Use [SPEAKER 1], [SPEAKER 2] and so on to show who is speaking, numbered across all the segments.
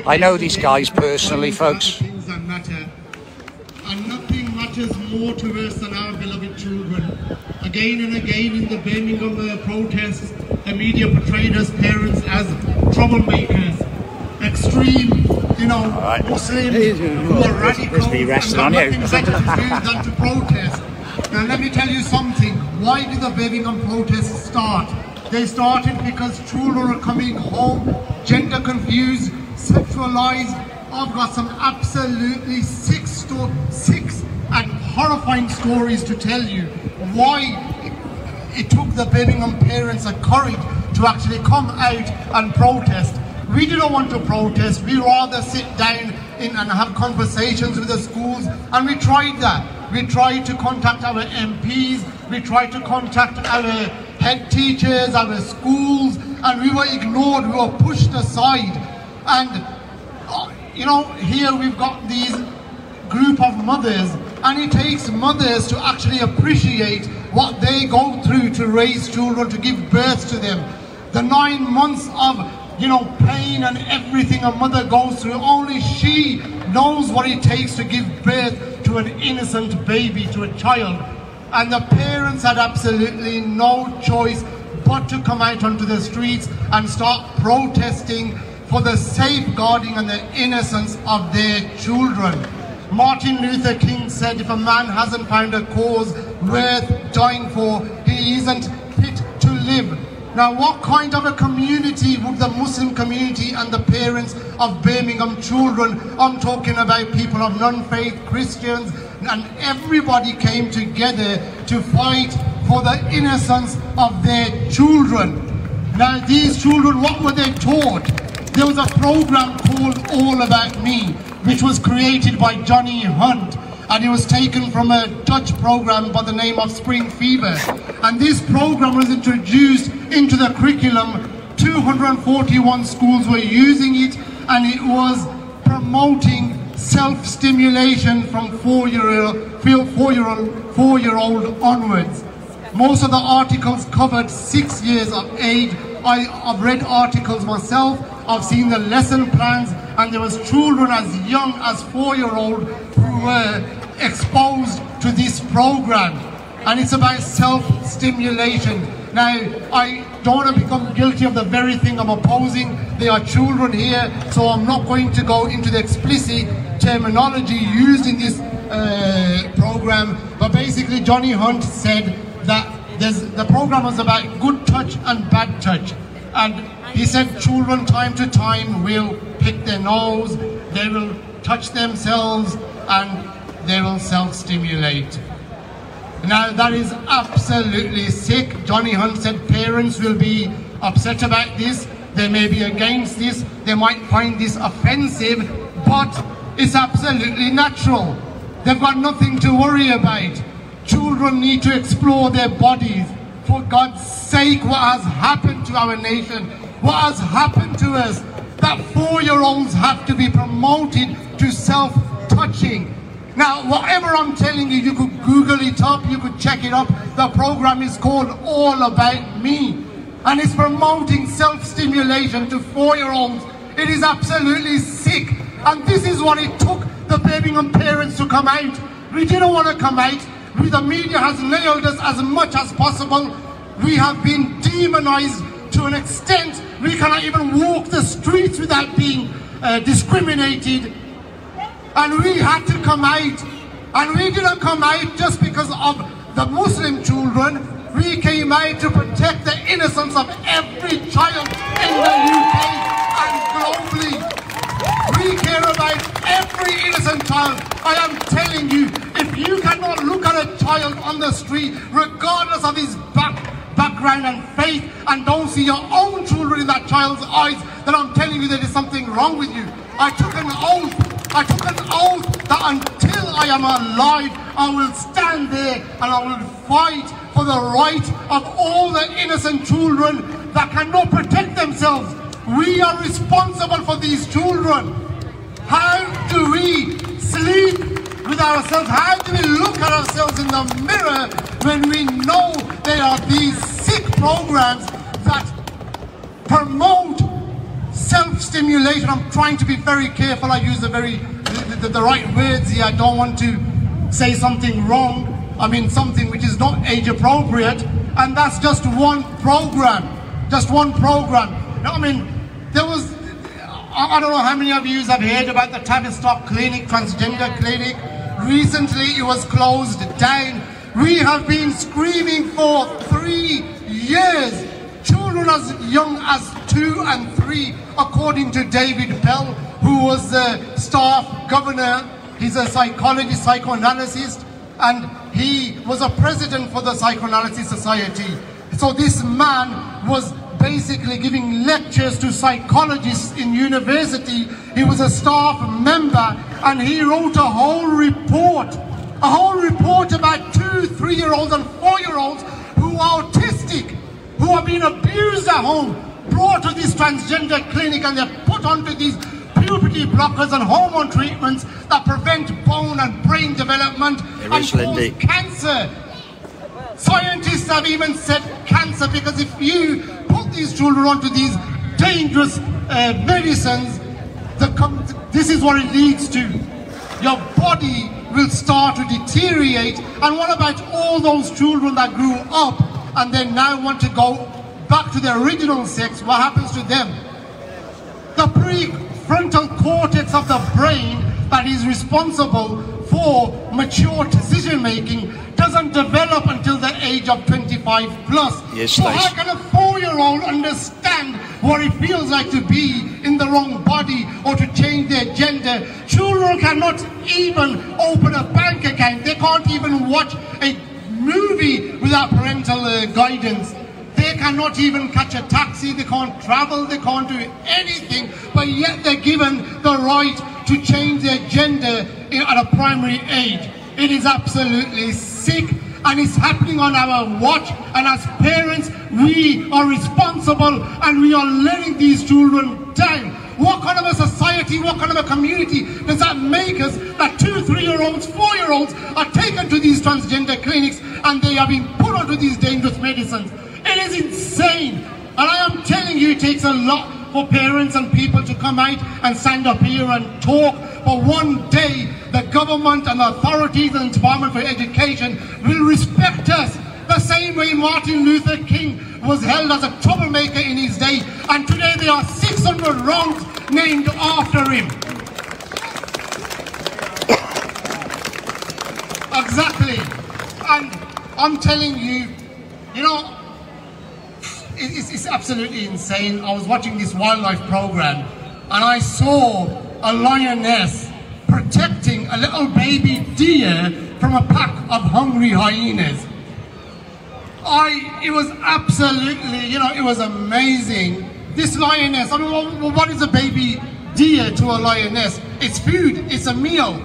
[SPEAKER 1] I know these guys personally, folks.
[SPEAKER 2] And nothing matters more to us than our beloved children. Again and again in the Birmingham protests, the media portrayed us parents as troublemakers, extreme, Muslims who are radical and have nothing better to do than to protest. Now let me tell you something. Why did the Birmingham protests start? They started because children are coming home gender confused, sexualized. I've got some absolutely sick and horrifying stories to tell you why it took the Birmingham parents a courage to actually come out and protest. We didn't want to protest, we rather sit down and have conversations with the schools, and we tried that. We tried to contact our MPs, we tried to contact our head teachers, our schools, and we were ignored, we were pushed aside. And here we've got these group of mothers, and it takes mothers to actually appreciate what they go through to raise children, to give birth to them. The 9 months of pain and everything a mother goes through, only she knows what it takes to give birth to an innocent baby, to a child. And the parents had absolutely no choice but to come out onto the streets and start protesting for the safeguarding and the innocence of their children. Martin Luther King said, if a man hasn't found a cause worth dying for, he isn't fit to live. Now, what kind of a community would the Muslim community and the parents of Birmingham children, I'm talking about people of non-faith, Christians, and everybody came together to fight for the innocence of their children. Now, these children, what were they taught? There was a program called All About Me, which was created by Johnny Hunt, and it was taken from a Dutch program by the name of Spring Fever. And this program was introduced into the curriculum. 241 schools were using it, and it was promoting self-stimulation from 4-year-old onwards. Most of the articles covered 6 years of age. I've read articles myself, I've seen the lesson plans, and there was children as young as 4-year-old who were exposed to this program. And it's about self-stimulation. Now, I don't want to become guilty of the very thing I'm opposing. There are children here, so I'm not going to go into the explicit terminology used in this program. But basically, Johnny Hunt said that the program was about good touch and bad touch. And he said children time to time will pick their nose, they will touch themselves, and they will self-stimulate. Now, that is absolutely sick. Johnny Hunt said parents will be upset about this, they may be against this, they might find this offensive, but it's absolutely natural. They've got nothing to worry about. Children need to explore their bodies. For God's sake, what has happened to our nation? What has happened to us? That 4-year-olds have to be promoted to self-touching. Now, whatever I'm telling you, you could Google it up, you could check it up. The program is called All About Me, and it's promoting self-stimulation to 4-year-olds. It is absolutely sick, and this is what it took the Birmingham parents to come out. We didn't want to come out. The media has nailed us as much as possible. We have been demonized to an extent we cannot even walk the streets without being discriminated. And we had to come out. And we didn't come out just because of the Muslim children. We came out to protect the innocence of every child in the UK and globally. We care about every innocent child. I am telling you, if you cannot look at a child on the street, regardless of his background and faith, and don't see your own children in that child's eyes, then I'm telling you there is something wrong with you. I took an oath that until I am alive, I will stand there and I will fight for the right of all the innocent children that cannot protect themselves. We are responsible for these children. How do we sleep with ourselves? How do we look at ourselves in the mirror when we know there are these sick programs that promote self-stimulation. I'm trying to be very careful. I use the right words here. I don't want to say something wrong. I mean something which is not age appropriate. And that's just one program. Just one program. I mean, there was, I don't know how many of you have heard about the Tavistock clinic, transgender clinic. Recently it was closed down. We have been screaming for 3 years. Children as young as 2 and 3, according to David Bell, who was the staff governor. He's a psychologist, psychoanalyst, and he was a president for the Psychoanalysis Society. So this man was basically giving lectures to psychologists in university. He was a staff member, and he wrote a whole report about 2, 3-year-olds and 4-year-olds who are autistic, who are being abused at home, brought to this transgender clinic, and they're put onto these puberty blockers and hormone treatments that prevent bone and brain development and cause cancer. Scientists have even said cancer, because if you put these children onto these dangerous medicines, this is what it leads to. Your body will start to deteriorate. And what about all those children that grew up and then now want to go back to their original sex? What happens to them? The prefrontal cortex of the brain that is responsible for mature decision making doesn't develop until the age of 25 plus.
[SPEAKER 1] Yes,
[SPEAKER 2] so how can a 4-year-old understand what it feels like to be in the wrong body or to change their gender? Children cannot even open a bank account. They can't even watch a movie without parental guidance. They cannot even catch a taxi, they can't travel, they can't do anything, but yet they're given the right to change their gender at a primary age. It is absolutely sick, and it's happening on our watch, and as parents we are responsible, and we are letting these children down. What kind of a society, what kind of a community does that make us, that 2, 3-year-olds, 4-year-olds are taken to these transgender clinics and they are being put onto these dangerous medicines? It is insane, and I am telling you, it takes a lot for parents and people to come out and stand up here and talk, but one day the government and the authorities and the Department for Education will respect us the same way Martin Luther King was held as a troublemaker in his day, and today there are 600 wrongs named after him. Exactly. And I'm telling you, you know, it's absolutely insane. I was watching this wildlife program and I saw a lioness protecting a little baby deer from a pack of hungry hyenas. It was absolutely, you know, it was amazing. This lioness, I mean, what is a baby deer to a lioness? It's food, it's a meal.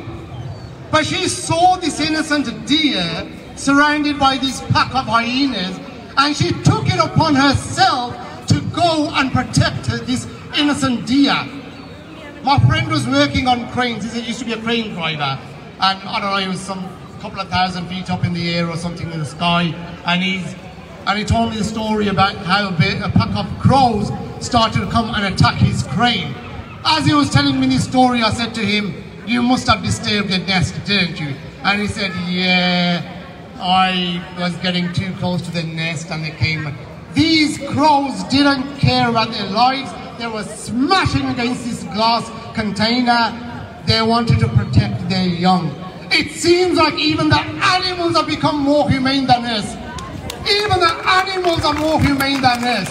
[SPEAKER 2] But she saw this innocent deer surrounded by this pack of hyenas, and she took it upon herself to go and protect this innocent deer. My friend was working on cranes. He used to be a crane driver, and I don't know, he was some couple of 1,000 feet up in the air or something in the sky, and he told me the story about how a pack of crows started to come and attack his crane. As he was telling me this story, I said to him, "You must have disturbed the nest, didn't you?" And he said, "Yeah, I was getting too close to the nest and they came." These crows didn't care about their lives. They were smashing against this glass container. They wanted to protect their young. It seems like even the animals have become more humane than us. Even the animals are more humane than us.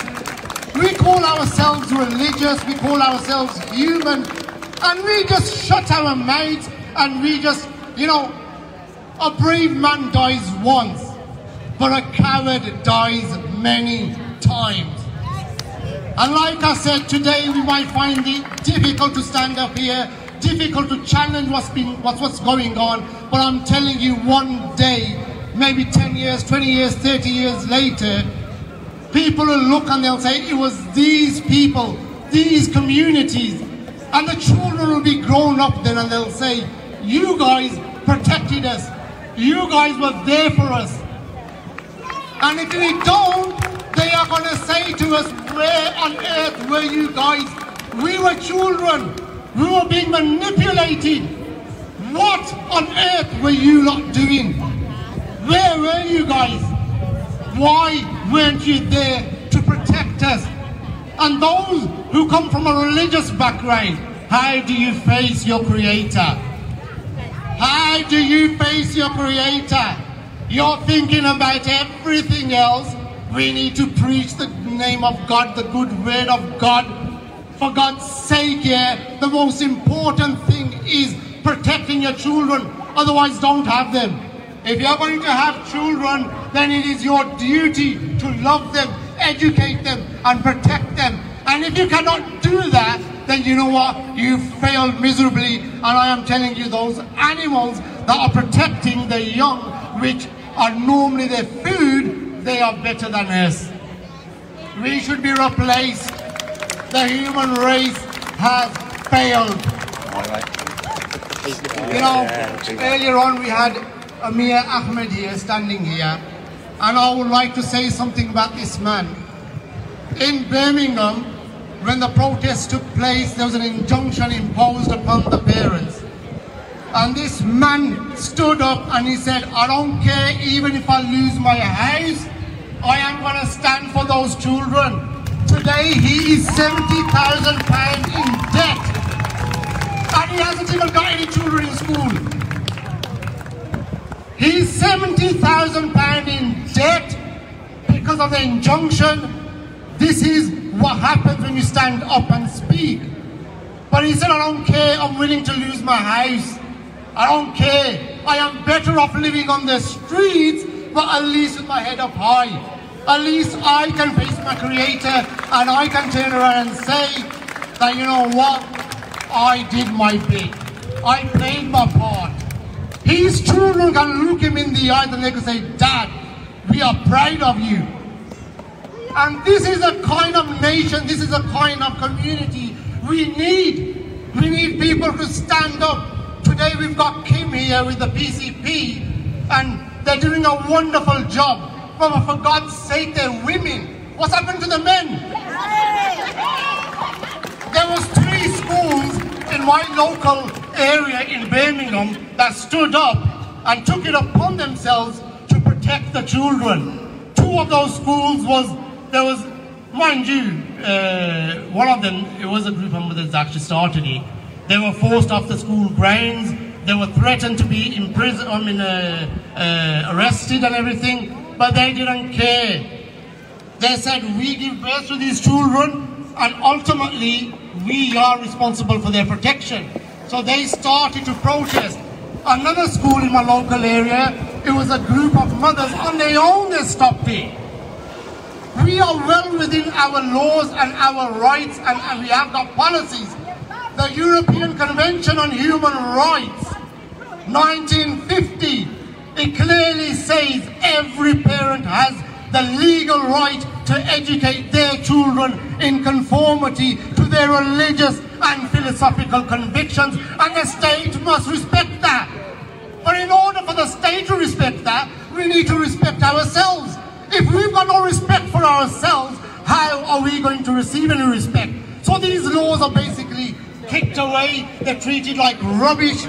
[SPEAKER 2] We call ourselves religious, we call ourselves human, and we just shut our mouths and we just, you know, a brave man dies once, but a coward dies many times. And like I said, today we might find it difficult to stand up here, difficult to challenge what's going on, but I'm telling you, one day, maybe 10 years, 20 years, 30 years later, people will look and they'll say, it was these people, these communities, and the children will be grown up then and they'll say, you guys protected us, you guys were there for us. And if we don't, they are going to say to us, where on earth were you guys We were children. We were being manipulated. What on earth were you lot doing? Where were you guys? Why weren't you there to protect us? And those who come from a religious background, how do you face your Creator? How do you face your Creator? You're thinking about everything else. We need to preach the name of God, the good word of God. For God's sake, yeah, the most important thing is protecting your children. Otherwise, don't have them. If you're going to have children, then it is your duty to love them, educate them, and protect them. And if you cannot do that, then you know what? You failed miserably. And I am telling you, those animals that are protecting the young, which are normally their food, they are better than us. We should be replaced. The human race has failed. You know, earlier on we had Amir Ahmed here, standing here, and I would like to say something about this man. In Birmingham, when the protest took place, there was an injunction imposed upon the parents. And this man stood up and he said, I don't care even if I lose my house, I am going to stand for those children. Today he is £70,000 in debt. And he hasn't even got any children in school. He's £70,000 in debt because of the injunction. This is what happens when you stand up and speak. But he said, I don't care, I'm willing to lose my house. I don't care. I am better off living on the streets, but at least with my head up high. At least I can face my Creator and I can turn around and say that, you know what, I did my bit. I played my part. His children can look him in the eyes and they can say, Dad, we are proud of you. And this is a kind of nation, this is a kind of community we need. We need people to stand up. Today we've got Kim here with the PCP and they're doing a wonderful job. But for God's sake, they're women. What's happened to the men? There was 3 schools in my local area in Birmingham that stood up and took it upon themselves to protect the children. 2 of those schools there was, mind you, one of them, it was a group of mothers that actually started it. They were forced off the school grounds. They were threatened to be imprisoned, arrested and everything. But they didn't care. They said, we give birth to these children and ultimately we are responsible for their protection. So they started to protest. Another school in my local area, it was a group of mothers on their own that stopped it. We are well within our laws and our rights and we have got policies. The European Convention on Human Rights, 1950, it clearly says every parent has the legal right to educate their children in conformity to their religious and philosophical convictions, and the state must respect that. But in order for the state to respect that, we need to respect ourselves. If we've got no respect for ourselves, how are we going to receive any respect? So these laws are basically kicked away, they're treated like rubbish.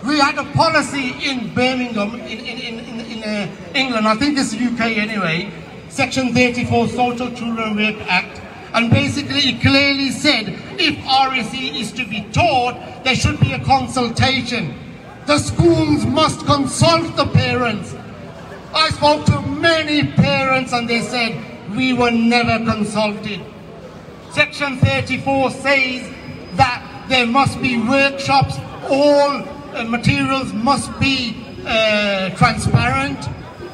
[SPEAKER 2] We had a policy in Birmingham, in England, I think it's UK anyway, Section 34 Social Children Rape Act, and basically it clearly said if RSE is to be taught, there should be a consultation. The schools must consult the parents. I spoke to many parents and they said, we were never consulted. Section 34 says that there must be workshops, all materials must be transparent.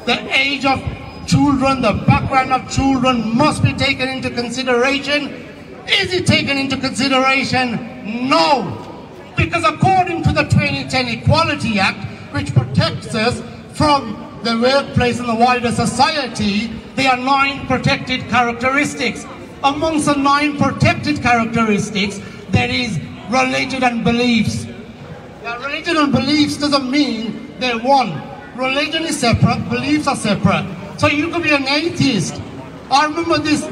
[SPEAKER 2] The age of children, the background of children must be taken into consideration. Is it taken into consideration? No. Because according to the 2010 Equality Act, which protects us from the workplace and the wider society, there are 9 protected characteristics. Amongst the 9 protected characteristics, there is religion and beliefs. Now, religion and beliefs doesn't mean they're one. Religion is separate, beliefs are separate. So you could be an atheist. I remember this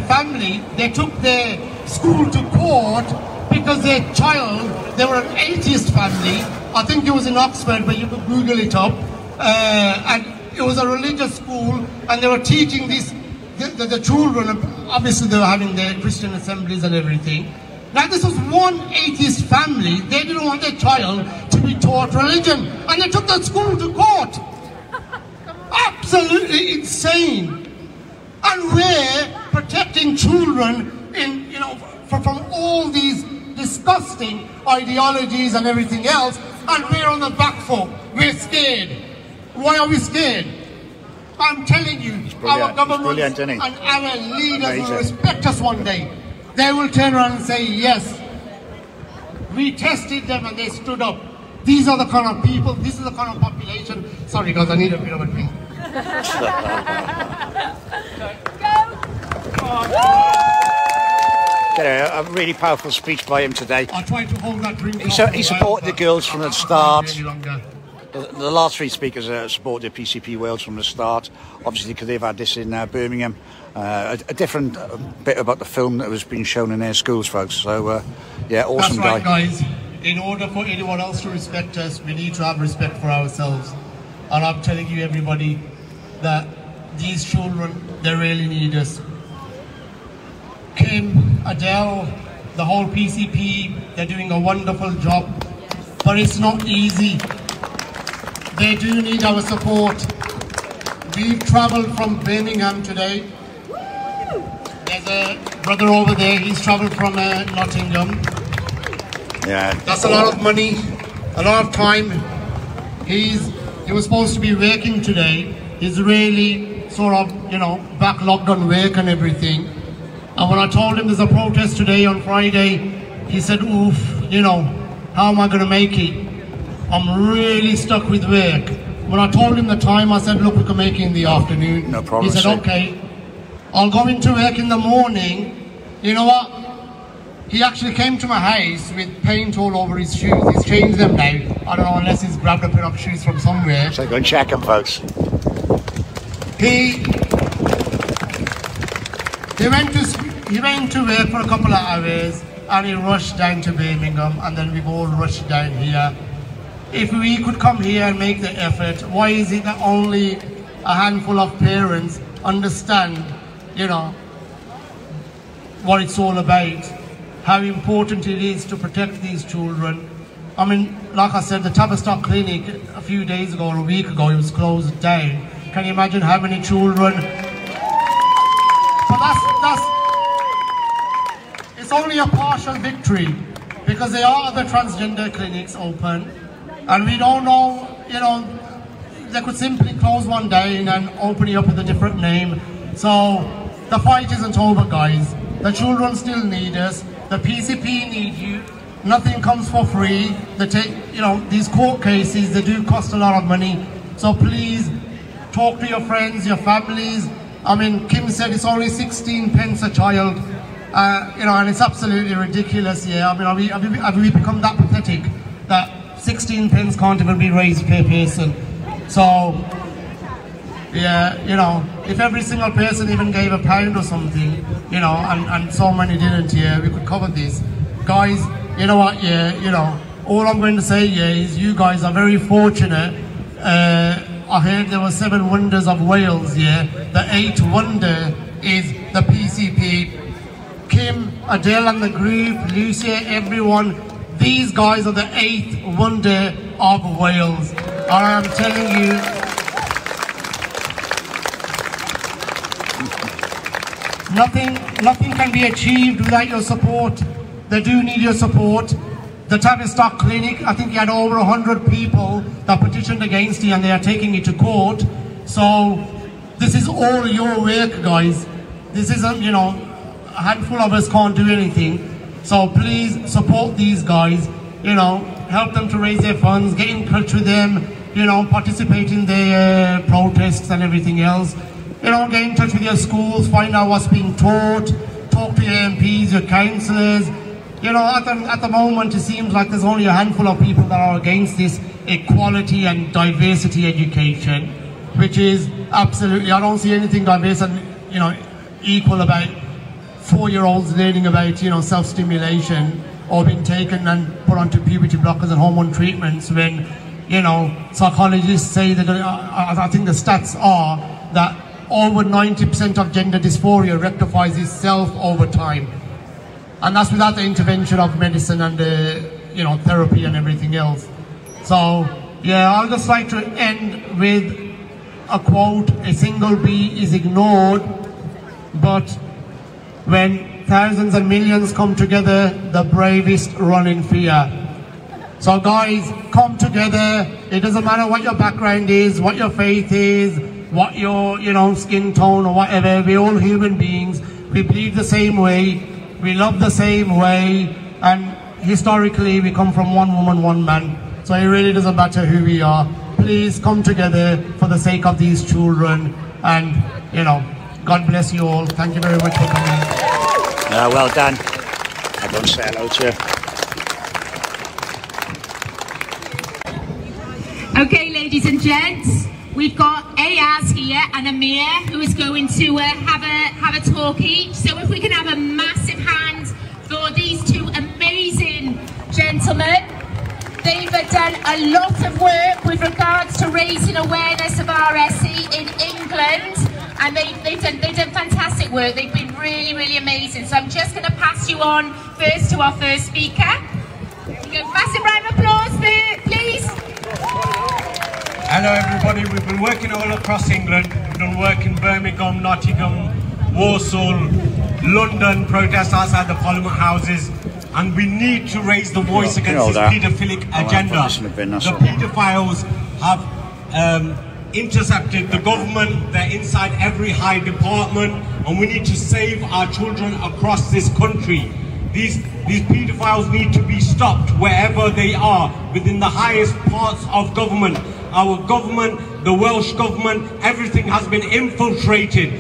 [SPEAKER 2] family, they took their school to court because their child, they were an atheist family. I think it was in Oxford, but you could Google it up. And it was a religious school, and they were teaching this, the children, obviously they were having their Christian assemblies and everything. Now this was one atheist family, they didn't want their child to be taught religion, and they took the school to court. Absolutely insane. And we're protecting children in, from all these disgusting ideologies and everything else, and we're on the back foot. We're scared. Why are we scared? I'm telling you, our government and our leaders will respect us one day. They will turn around and say, yes, we tested them and they stood up. These are the kind of people, this is the kind of population. Sorry guys, I need a bit of a drink.
[SPEAKER 1] A really powerful speech by him today.
[SPEAKER 2] I tried to hold that drink.
[SPEAKER 1] He supported the girls from the start. The last three speakers supported PCP Wales from the start, obviously because they've had this in Birmingham. A different bit about the film that was being shown in their schools, folks. So, yeah, awesome guy.
[SPEAKER 2] That's right, guys. In order for anyone else to respect us, we need to have respect for ourselves. And I'm telling you, everybody, that these children, they really need us. Kim, Adele, the whole PCP, they're doing a wonderful job. But it's not easy. They do need our support. We've travelled from Birmingham today. There's a brother over there, he's travelled from Nottingham.
[SPEAKER 1] Yeah.
[SPEAKER 2] That's a lot of money, a lot of time. He was supposed to be working today. He's really sort of, backlogged on work and everything. And when I told him there's a protest today on Friday, he said, oof, how am I going to make it? I'm really stuck with work. When I told him the time, I said, look, we can make it in the afternoon.
[SPEAKER 1] No problem.
[SPEAKER 2] He said, okay, I'll go into work in the morning. You know what? He actually came to my house with paint all over his shoes. He's changed them now. I don't know, unless he's grabbed a pair of shoes from somewhere.
[SPEAKER 1] So go and check them, folks.
[SPEAKER 2] He went to work for a couple of hours and he rushed down to Birmingham, and then we've all rushed down here. If we could come here and make the effort, why is it that only a handful of parents understand, what it's all about, how important it is to protect these children? I mean, like I said, the Tavistock Clinic a few days ago or a week ago, it was closed down. Can you imagine how many children? But it's only a partial victory, because there are other transgender clinics open. And we don't know, they could simply close one day and open it up with a different name. So the fight isn't over, guys. The children still need us. The PCP need you. Nothing comes for free. They take, these court cases, they do cost a lot of money. So please talk to your friends, your families. I mean, Kim said it's only 16 pence a child. And it's absolutely ridiculous. Yeah, I mean, have we become that pathetic that 16 pence can't even be raised per person? So, yeah, if every single person even gave £1 or something, and so many didn't, yeah, we could cover this. Guys, you know what, yeah, all I'm going to say, yeah, is you guys are very fortunate. I heard there were 7 wonders of Wales, yeah. The 8th wonder is the PCP. Kim, Adele and the group, Lucia, everyone, these guys are the 8th wonder of Wales. And I'm telling you, nothing can be achieved without your support. They do need your support. The Tavistock Clinic, I think you had over 100 people that petitioned against it, and they are taking it to court. So this is all your work, guys. This isn't, a handful of us can't do anything. So please support these guys, help them to raise their funds, get in touch with them, participate in their protests and everything else. Get in touch with your schools, find out what's being taught, talk to your MPs, your councillors. At the moment it seems like there's only a handful of people that are against this equality and diversity education, which is absolutely, I don't see anything diverse and, equal about 4-year-olds learning about, you know, self-stimulation or being taken and put onto puberty blockers and hormone treatments when, you know, psychologists say that, I think the stats are that over 90% of gender dysphoria rectifies itself over time. And that's without the intervention of medicine and, you know, therapy and everything else. So, yeah, I'd just like to end with a quote: a single bee is ignored, but when thousands and millions come together, the bravest run in fear. So guys, come together. It doesn't matter what your background is, what your faith is, what your, you know, skin tone or whatever. We're all human beings. We believe the same way. We love the same way. And historically, we come from one woman, one man. So it really doesn't matter who we are. Please come together for the sake of these children. And, you know, God bless you all. Thank you very much for coming.
[SPEAKER 1] Well done. I don't say hello to
[SPEAKER 3] you. Okay, ladies and gents, we've got Ayaz here and Amir, who is going to have a talk each. So if we can have a massive hand for these two amazing gentlemen. They've done a lot of work with regards to raising awareness of RSE in England, and they've done fantastic work. They've been really, really amazing. So I'm just going to pass you on first to our first speaker. Massive round of applause, please.
[SPEAKER 4] Hello everybody, we've been working all across England. We've done work in Birmingham, Nottingham, Warsaw, London, protests outside the Parliament Houses. And we need to raise the voice against this paedophilic agenda. The paedophiles have intercepted the government, they're inside every high department, and we need to save our children across this country. These paedophiles need to be stopped wherever they are, within the highest parts of government. Our government, the Welsh government, everything has been infiltrated.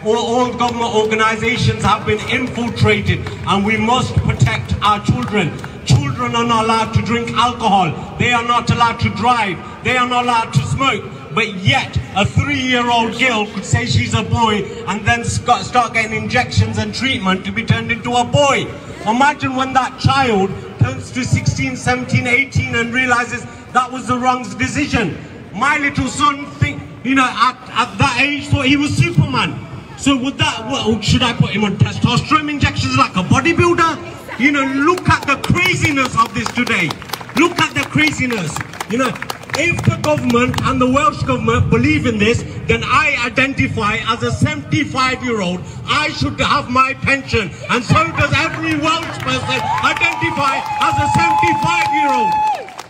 [SPEAKER 4] All government organisations have been infiltrated, and we must protect our children. Children are not allowed to drink alcohol. They are not allowed to drive. They are not allowed to smoke. But yet, a 3-year-old girl could say she's a boy and then start getting injections and treatment to be turned into a boy. Imagine when that child turns to 16, 17, 18 and realises that was the wrong decision. My little son, at that age, thought he was Superman. So should I put him on testosterone injections like a bodybuilder? You know, look at the craziness of this today. Look at the craziness. You know, if the government and the Welsh government believe in this, then I identify as a 75-year-old. I should have my pension, and so does every Welsh person identify as a 75-year-old.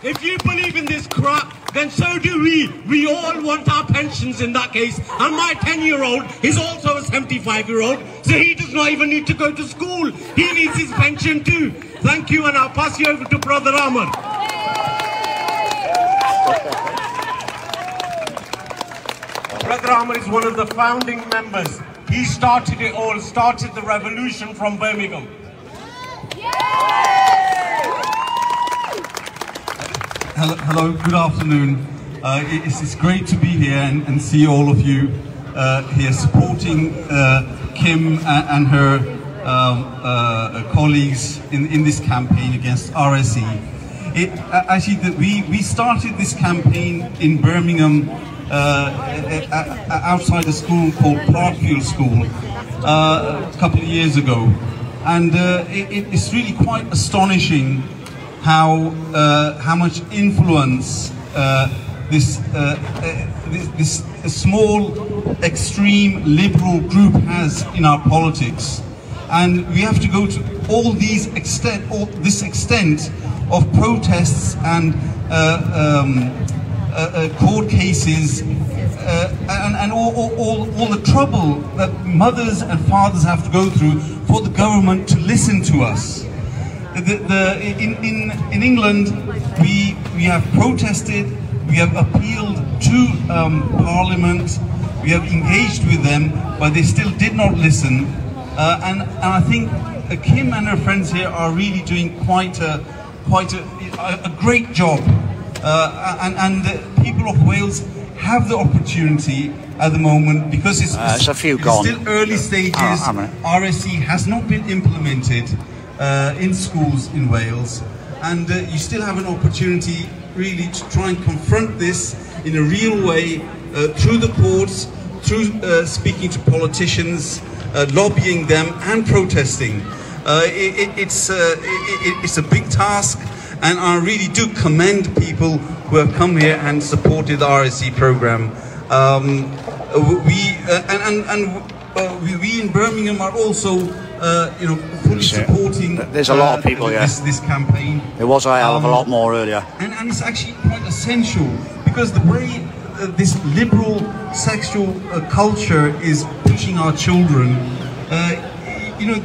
[SPEAKER 4] If you believe in this crap, then so do we. We all want our pensions in that case. And my 10-year-old is also a 75-year-old, so he does not even need to go to school. He needs his pension too. Thank you, and I'll pass you over to Brother Ahmed. Brother Ahmed is one of the founding members. He started it all, started the revolution from Birmingham.
[SPEAKER 5] Hello, good afternoon. It's great to be here and see all of you here supporting Kim and her colleagues in this campaign against RSE. Actually, we started this campaign in Birmingham outside a school called Parkfield School a couple of years ago, and it's really quite astonishing how much influence this small, extreme liberal group has in our politics, and we have to go to this extent of protests and court cases and all the trouble that mothers and fathers have to go through for the government to listen to us. In England, we have protested, we have appealed to Parliament, we have engaged with them, but they still did not listen. And I think Kim and her friends here are really doing quite a great job. And the people of Wales have the opportunity at the moment, because it's
[SPEAKER 1] a few
[SPEAKER 5] it's
[SPEAKER 1] gone.
[SPEAKER 5] still early stages. RSE has not been implemented in schools in Wales, and you still have an opportunity really to try and confront this in a real way through the courts, through speaking to politicians, lobbying them and protesting. It's a big task, and I really do commend people who have come here and supported the RSE program. We in Birmingham are also, you know, fully supporting.
[SPEAKER 1] There's a lot of people here.
[SPEAKER 5] This campaign.
[SPEAKER 1] There was a hell of a lot more earlier.
[SPEAKER 5] And it's actually quite essential, because the way this liberal sexual culture is pushing our children, you know,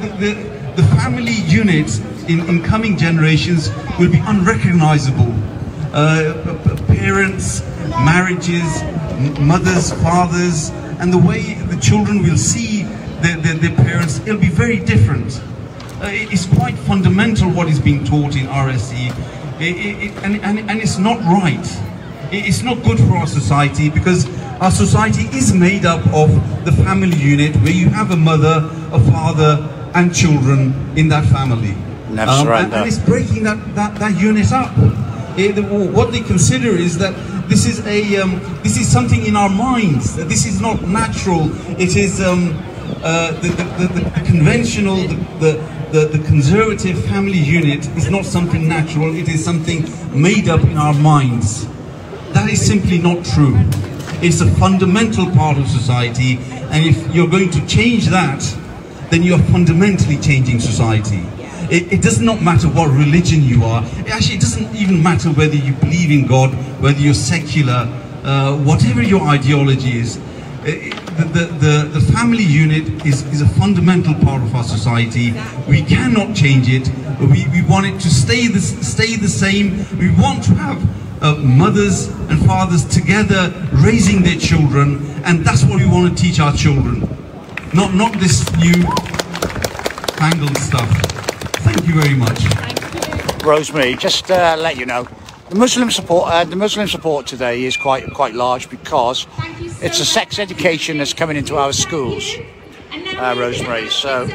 [SPEAKER 5] the family unit in coming generations will be unrecognizable. Parents, marriages, mothers, fathers, and the way the children will see their parents, it'll be very different. It's quite fundamental what is being taught in RSE, and it's not right. It's not good for our society, because our society is made up of the family unit, where you have a mother, a father, and children in that family. And it's breaking that unit up. What they consider is that this is something in our minds. That this is not natural. It is the conventional, the conservative family unit is not something natural. It is something made up in our minds. That is simply not true. It's a fundamental part of society, and if you're going to change that, then you're fundamentally changing society. It does not matter what religion you are. Actually, it doesn't even matter whether you believe in God, whether you're secular, whatever your ideology is. The family unit is a fundamental part of our society. We cannot change it. We want it to stay the same. We want to have mothers and fathers together raising their children, and that's what we want to teach our children. Not this new fangled stuff. Thank you very much.
[SPEAKER 1] Rosemary, just let you know, the Muslim support today is quite large, because it's a sex education that's coming into our schools, Rosemary. So